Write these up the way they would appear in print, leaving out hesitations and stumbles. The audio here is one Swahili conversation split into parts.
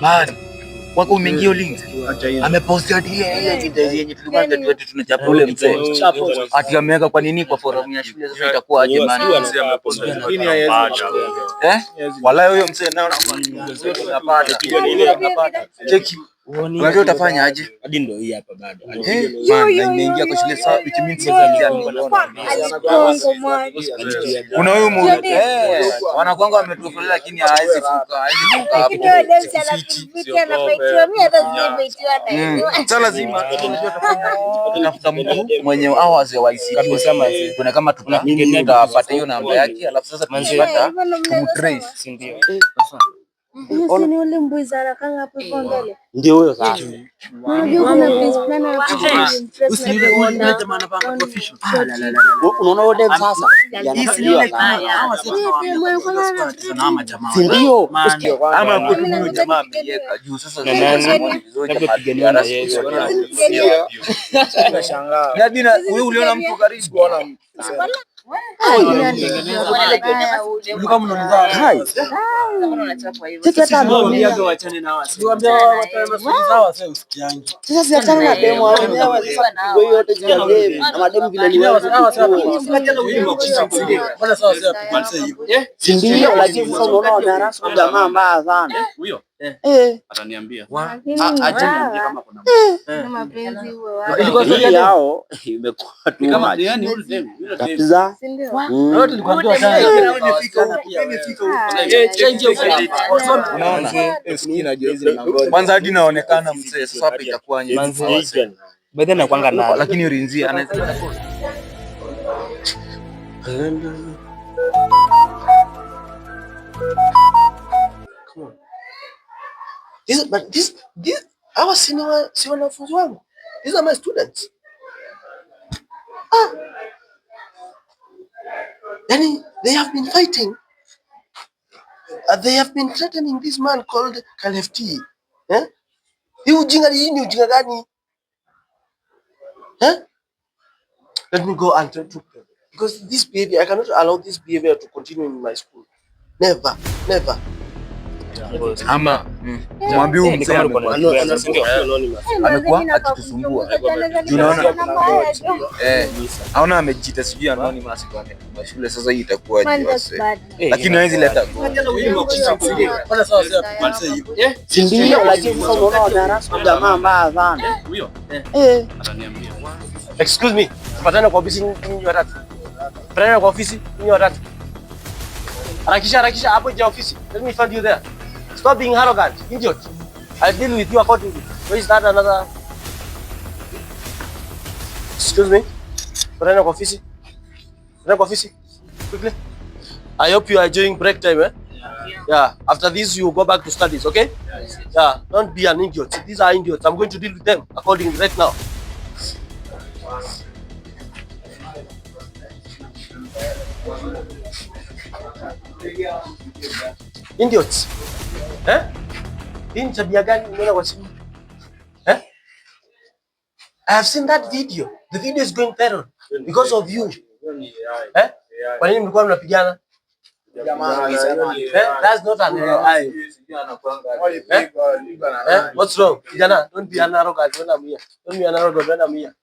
Man. Wako umeingia Ulinzi. Amepostia ile video yenye tulikuwa tunachapa ule mzee. Ati ameweka kwa nini kwa forum ya shule sasa itakuwa aje man? Lakini haiwezi. Wala huyo mzee naona tunapata. Cheki. Unajua utafanya aje? Hadi ndio hii hapa bado. Imeingia kwa shule sasa which means kuna huyo wanakwanga wametufolea lakini hawezi fuka. Sasa lazima tunafuta mtu mwenye hours ya ICT. Kuna kama tutapata hiyo namba yake alafu sasa tunapata kumtrace, si ndio? Sasa ni ule mbuzi anakanga hapo mbele. Ndio huyo sasa. Unaona wode sasa. Ndio. Ama kutumia jamaa ameweka juu sasa tunapigania na Yesu. Nashangaa. Hadi na wewe uliona mtu karibu wala ataniambia kama kuna mapenzi yao imekuwa tu kabisa. Leo tulikwambia kwanza hadi naonekana mzee sasa hapa itakuwa nje. Baada na kwanga na lakini ulinzi anaweza This hawa si wanafunzi wangu. These are my students. Yani, they have been fighting. They have been threatening this man called Kalefti. Hii ujinga ni ujinga gani? Let me go and talk to them. Because this behavior, I cannot allow this behavior to continue in my school. Never, never. Ama mwambie mzee amekuwa akitusumbua. Unaona? Haona amejita sijui anonymous kwa shule sasa hii itakuwa lakini hawezi leta. Si ndio lakini sasa unaona darasa jamaa mbaya sana. Huyo. Ataniambia. Excuse me. Tupatane kwa ofisi nyinyi watatu. Tupatane kwa ofisi nyinyi watatu. Harakisha hapo nje ofisi. Let me find you there. Stop being arrogant, idiot. I'll deal with you accordingly. Where is that another? Excuse me. Put in office. Put in office. Quickly. I hope you are enjoying break time, eh? Yeah. After this, you go back to studies, okay? Yeah. Don't be an idiot. These are idiots. I'm going to deal with them accordingly right now. Idiots. Hii ni tabia gani unaona kwa simu? I have seen that video. The video is going viral because of you. Kwa nini mlikuwa mnapigana? That's not an AI. What's wrong? Kijana, don't be an arrogant when I'm here. Don't be an arrogant when I'm here.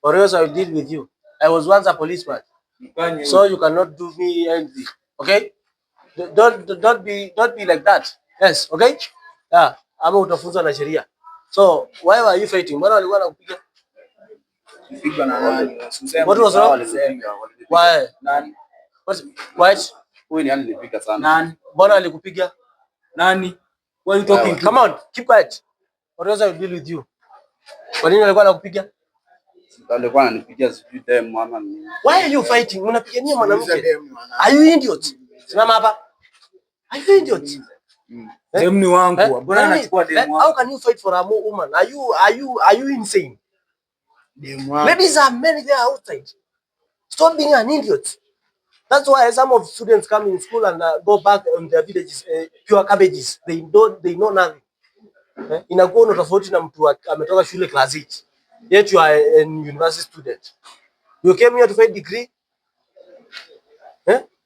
Or else I will deal with you. I was once a policeman. So you cannot do me anything. Okay? Don't be like that. Yes, okay? Yeah, ama utafunzwa na sheria. So, why were you fighting? Mbona walikuwa wanakupiga? Kupigwa na nani? What was wrong? Why? Nani? What? Huyu ni alinipiga sana. Nani? Mbona alikupiga? Nani? What are you talking to? Come on, keep quiet. Or else I will deal with you. Kwa nini alikuwa anakupiga? Alikuwa ananipigia sijui dem mama mimi. Why are you fighting? Unapigania mwanamke? Are you idiot? Simama hapa. Are you idiot? Dem ni wangu. Mbona anachukua dem wangu? How can you fight for a woman? Are you insane? Dem wangu. Ladies are many there outside. Stop being an idiot. That's why some of students come in school and go back on their villages, pure cabbages. They know nothing. Inakuwa na tofauti na mtu ametoka shule class 8. Yet you are a university student. You came here to fight degree?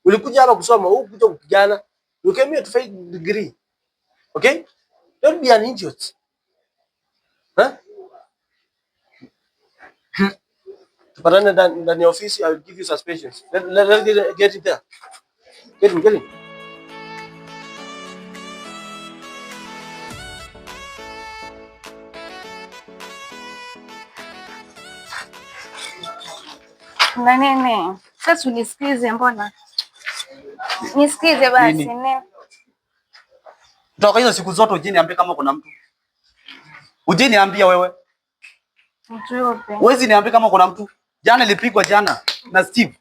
Ulikuja hapa kusoma, huku kuja kupigana. You came here to fight degree. Okay? Don't be an idiot. Huh? Tupatane ndani ya ofisi, I will give you suspensions. Let's get it there. Get in. Na nini? Sasa unisikize mbona? Nisikize basi nini? Toka hizo siku zote ujiniambia kama kuna mtu. Ujiniambia wewe. Mtu yote. Wewe niambia kama kuna mtu. Jana nilipigwa na Steve.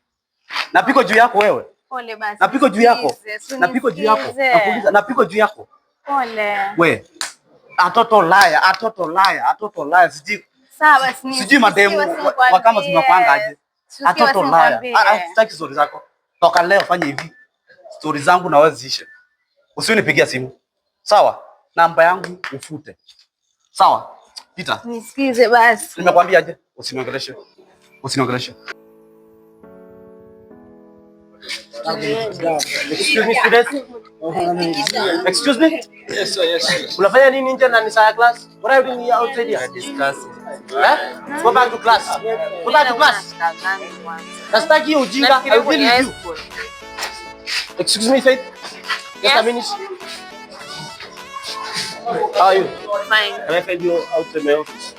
Napigwa juu yako wewe. Pole basi. Napigwa juu yako. Napigwa juu yako. Nakuuliza napigwa juu yako. Pole. Wewe. Atoto liar. Sawa basi. Sijui mademu wa kama zimepanga aje. Atoto liar. Sitaki story zako. Toka leo fanya hivi. Story zangu na wewe ziishe. Usinipigia simu. Sawa? Namba yangu ufute. Sawa? Pita. Nisikize basi. Nimekwambia aje? Usiniongeleshe. Excuse me? Yes, sir. Unafanya nini nje na ni saa class? What are you doing outside here? Discussing. Go back to class. Nastaki ujinga. I will deal with you. Excuse me, Faith. Just a minute. How are you? Fine. Can I find you outside my office?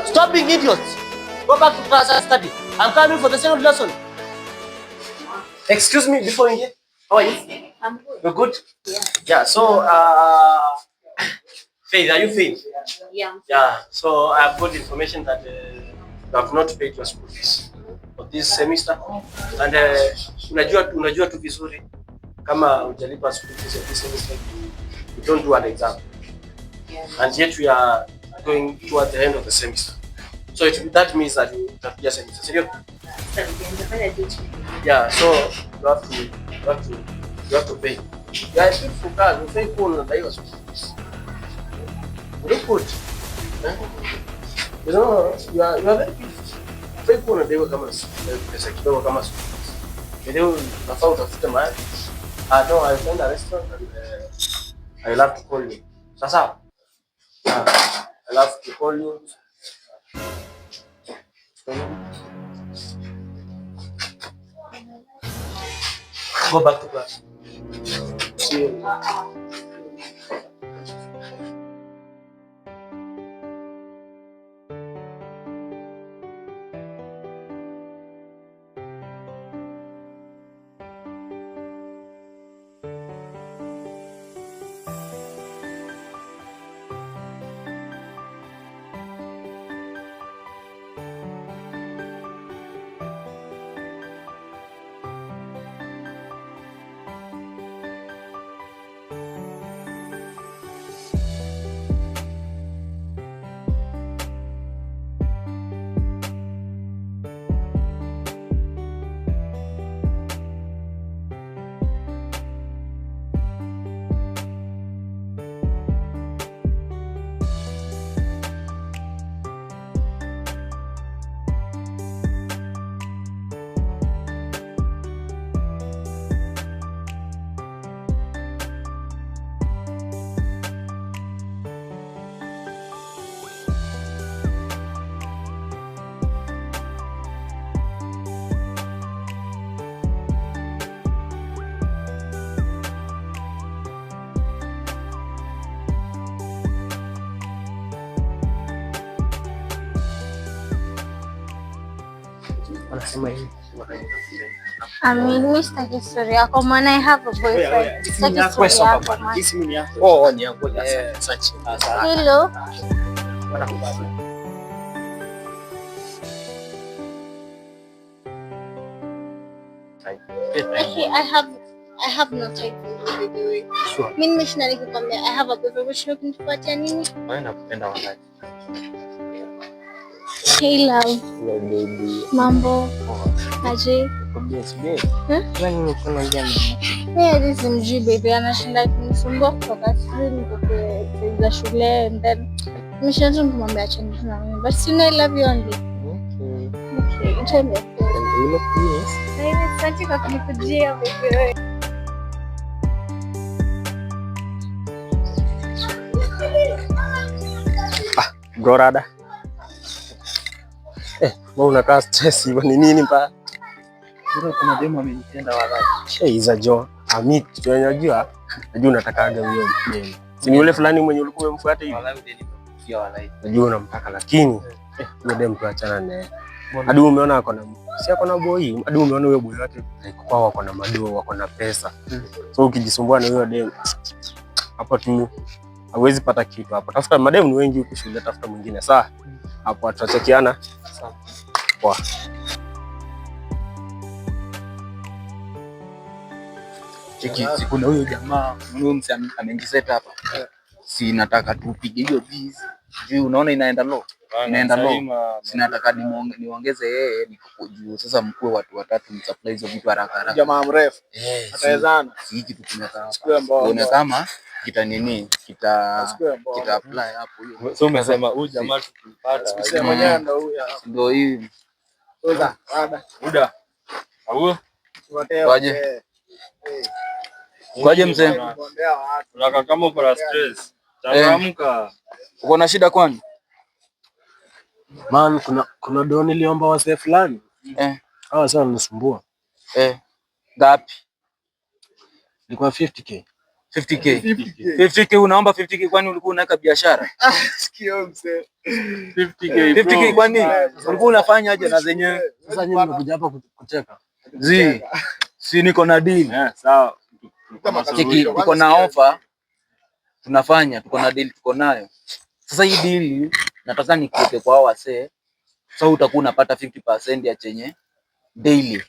Stop being idiots. Go back to class and study. I'm coming for the second lesson. Excuse me, before you here. How are you? I'm good. You're good? Yeah, so, Faith, are you Faith? Yeah. Yeah, so I've got information that you have not paid your school fees for this semester. And unajua tu vizuri kama hujalipa school fees of this semester, you don't do an exam. Yeah. And yet we are going toward the end of the semester. So that means that you have just semester. Yeah, so you have to pay. Yeah, it's good for cars. You pay for the school fees. Look good. You know, you are very beautiful. Pay for the kama pesa kidogo kama school fees. Leo nafaa utafute mahali. No, I'll find a restaurant and I'll have to call you. Sasa. I'll have to call you. Go back to class. See you. Mimi sitaki story yako maana I have a boyfriend. Sitaki story yako. Oh, ni yangu. Hello. Okay, I have no time for you. Sure. Mimi nimeshinda nikikwambia I have a boyfriend. Wewe unanifuatia nini? Wewe nakupenda wallahi. Hey love. Mambo. Aje? Simjui baby, anashinda kunisumbua kutoka shule and then nimeshaanza kumwambia achane na mimi. But still I love you only. Okay, enjoy. Asante kwa kunikujia baby. Bro rada. Mbona unakaa stress hivyo ni nini mbaya? Bro kuna demo amenitenda wala. Sheiza jo. Amit tunajua. Najua unatakaga huyo demo. Si ni yule fulani mwenye ulikuwa umemfuata hivi? Wala demo pia wala. Najua unamtaka lakini huyo demo tuachana naye. Hadi umeona ako na si ako na boy. Hadi umeona huyo boy wake kwao wako na madoo, wako na pesa. So ukijisumbua na huyo demo hapo tu hauwezi pata kitu hapo. Tafuta mademu ni wengi huko shule, tafuta mwingine sawa. Hapo tutachekiana. Sawa. Poa. Cheki kuna huyo jamaa, huyo mse ameingiza hapa. Si nataka tupige hiyo biz. Juu unaona inaenda low. Inaenda low. Sinataka niongeze yeye niko juu. Sasa mkuu watu watatu msupply hizo vitu haraka. Jamaa mrefu. Atawezana. Si kitu tumekaa. Uone kama kita nini? Kita apply hapo hiyo. So umesema huyu jamaa tukipata. Sasa mwenyewe ndio huyu. Ndio hii. Oza, Uda. Au? Waje. Kwaje mzee? Unaka kama uko na stress. Changamka. Uko na shida kwani? Man, kuna doni niliomba wasee fulani. Hawa sana wanasumbua. Ngapi? Ilikuwa 50k. 50k unaomba 50k kwani ulikuwa unaweka biashara? Sikio mzee. 50k kwani ulikuwa unafanya aje na zenyewe? Sasa nyinyi mmekuja hapa kucheka. Si niko na deal. Sawa. Cheki tuko na offer. Tunafanya, tuko na deal tuko nayo. Sasa hii deal nataka nikupe kwa hao wasee. Sasa utakuwa unapata 50% ya chenye daily.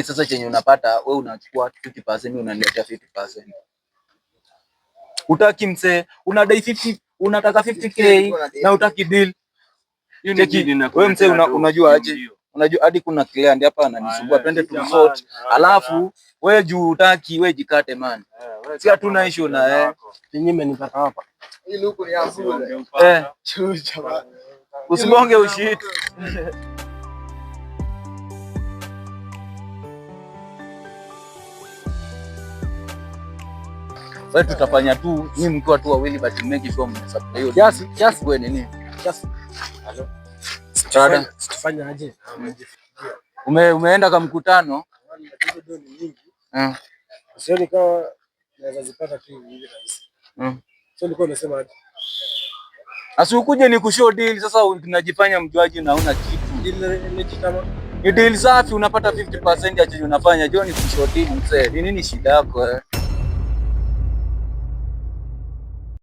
Sasa chenye unapata wewe unachukua 50% unaniletea 50%. Utaki mse, unadai 50, unataka 50k na utaki deal. Wewe mse unajua aje? Unajua hadi kuna client hapa ananisumbua twende tumsort. Alafu wewe juu utaki wewe jikate man. Si hatuna issue na Ninyi mmenipata hapa. Hii luku ni yangu. Chucha. Usigonge ushit. Wewe tutafanya tu ni mkiwa tu wawili but make sure mnasupply hiyo. Kiasi wewe nini? Kiasi. Halo. Tufanye aje? Umeenda kwa mkutano? Sio nikawa naweza zipata tu hivi rahisi. Sio nilikuwa nimesema aje? Asikuje ni kushow deal sasa unajifanya mjuaji na una kitu. Ni deal safi unapata 50% ya chenye unafanya. Joni kushow deal mzee. Ni nini shida yako